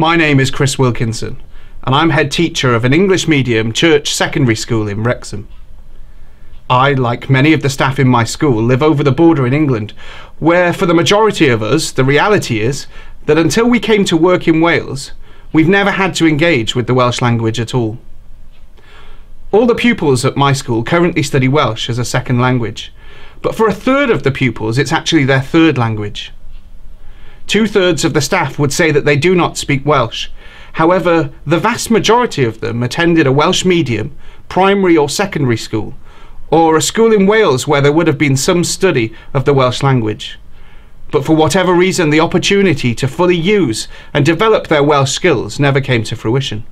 My name is Chris Wilkinson, and I'm head teacher of an English medium church secondary school in Wrexham. I, like many of the staff in my school, live over the border in England, where for the majority of us, the reality is that until we came to work in Wales, we've never had to engage with the Welsh language at all. All the pupils at my school currently study Welsh as a second language, but for a third of the pupils it's actually their third language. 2/3 of the staff would say that they do not speak Welsh. However, the vast majority of them attended a Welsh medium, primary or secondary school, or a school in Wales where there would have been some study of the Welsh language. But for whatever reason, the opportunity to fully use and develop their Welsh skills never came to fruition.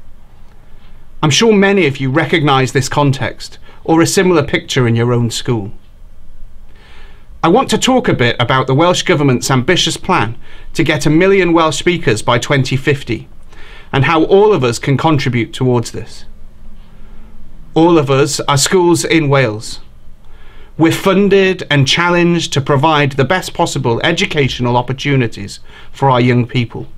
I'm sure many of you recognise this context or a similar picture in your own school. I want to talk a bit about the Welsh Government's ambitious plan to get 1 million Welsh speakers by 2050 and how all of us can contribute towards this. All of us are schools in Wales. We're funded and challenged to provide the best possible educational opportunities for our young people.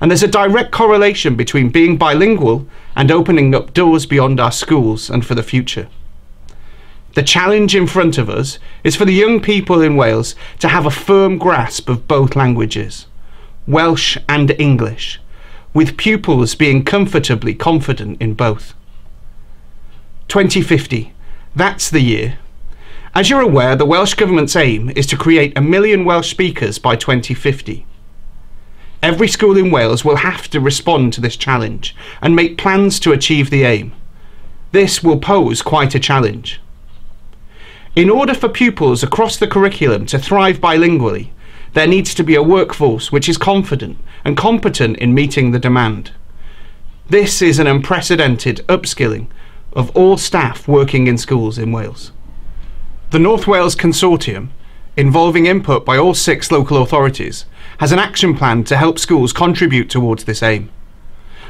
And there's a direct correlation between being bilingual and opening up doors beyond our schools and for the future. The challenge in front of us is for the young people in Wales to have a firm grasp of both languages, Welsh and English, with pupils being comfortably confident in both. 2050, that's the year. As you're aware, the Welsh Government's aim is to create 1 million Welsh speakers by 2050. Every school in Wales will have to respond to this challenge and make plans to achieve the aim. This will pose quite a challenge. In order for pupils across the curriculum to thrive bilingually, there needs to be a workforce which is confident and competent in meeting the demand. This is an unprecedented upskilling of all staff working in schools in Wales. The North Wales Consortium, involving input by all 6 local authorities, has an action plan to help schools contribute towards this aim.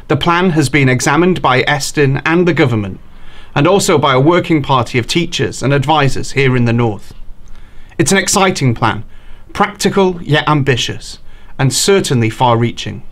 The plan has been examined by Estyn and the government, and also by a working party of teachers and advisors here in the North. It's an exciting plan, practical yet ambitious, and certainly far-reaching.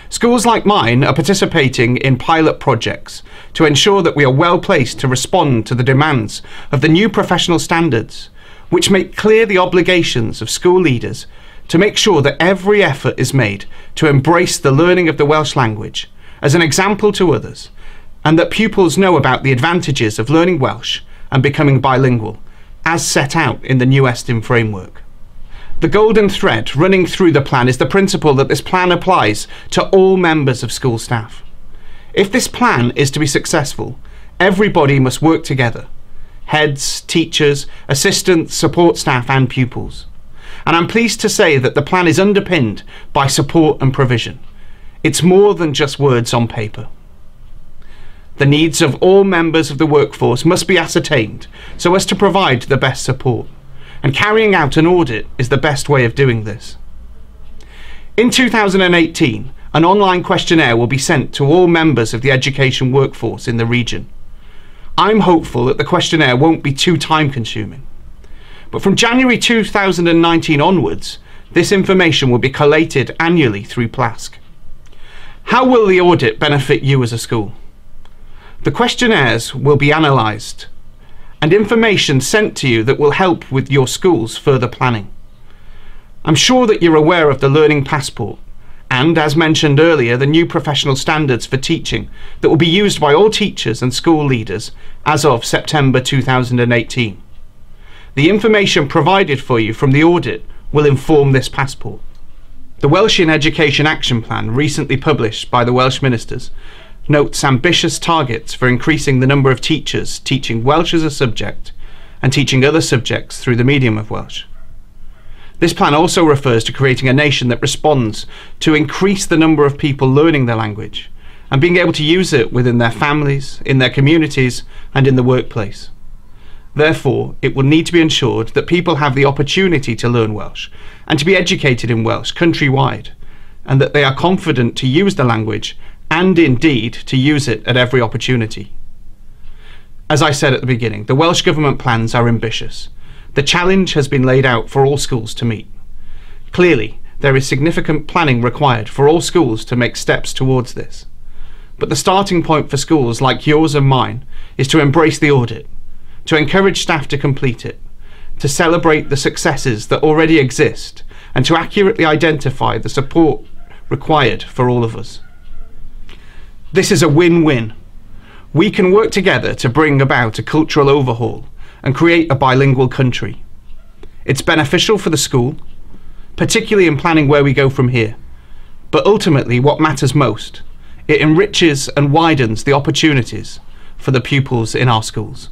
Schools like mine are participating in pilot projects to ensure that we are well placed to respond to the demands of the new professional standards, which make clear the obligations of school leaders to make sure that every effort is made to embrace the learning of the Welsh language as an example to others, and that pupils know about the advantages of learning Welsh and becoming bilingual, as set out in the new Estyn framework. The golden thread running through the plan is the principle that this plan applies to all members of school staff. If this plan is to be successful, everybody must work together: heads, teachers, assistants, support staff and pupils. And I'm pleased to say that the plan is underpinned by support and provision. It's more than just words on paper. The needs of all members of the workforce must be ascertained so as to provide the best support, and carrying out an audit is the best way of doing this. In 2018, an online questionnaire will be sent to all members of the education workforce in the region. I'm hopeful that the questionnaire won't be too time-consuming. But from January 2019 onwards, this information will be collated annually through Plask. How will the audit benefit you as a school? The questionnaires will be analysed and information sent to you that will help with your school's further planning. I'm sure that you're aware of the Learning Passport and, as mentioned earlier, the new professional standards for teaching that will be used by all teachers and school leaders as of September 2018. The information provided for you from the audit will inform this passport. The Welsh in Education Action Plan, recently published by the Welsh Ministers, notes ambitious targets for increasing the number of teachers teaching Welsh as a subject and teaching other subjects through the medium of Welsh. This plan also refers to creating a nation that responds to increase the number of people learning their language and being able to use it within their families, in their communities and in the workplace. Therefore, it will need to be ensured that people have the opportunity to learn Welsh and to be educated in Welsh countrywide, and that they are confident to use the language and indeed to use it at every opportunity. As I said at the beginning, the Welsh Government plans are ambitious. The challenge has been laid out for all schools to meet. Clearly, There is significant planning required for all schools to make steps towards this. But the starting point for schools like yours and mine is to embrace the audit, to encourage staff to complete it, to celebrate the successes that already exist, and to accurately identify the support required for all of us. This is a win-win. We can work together to bring about a cultural overhaul and create a bilingual country. It's beneficial for the school, particularly in planning where we go from here. But ultimately, what matters most, it enriches and widens the opportunities for the pupils in our schools.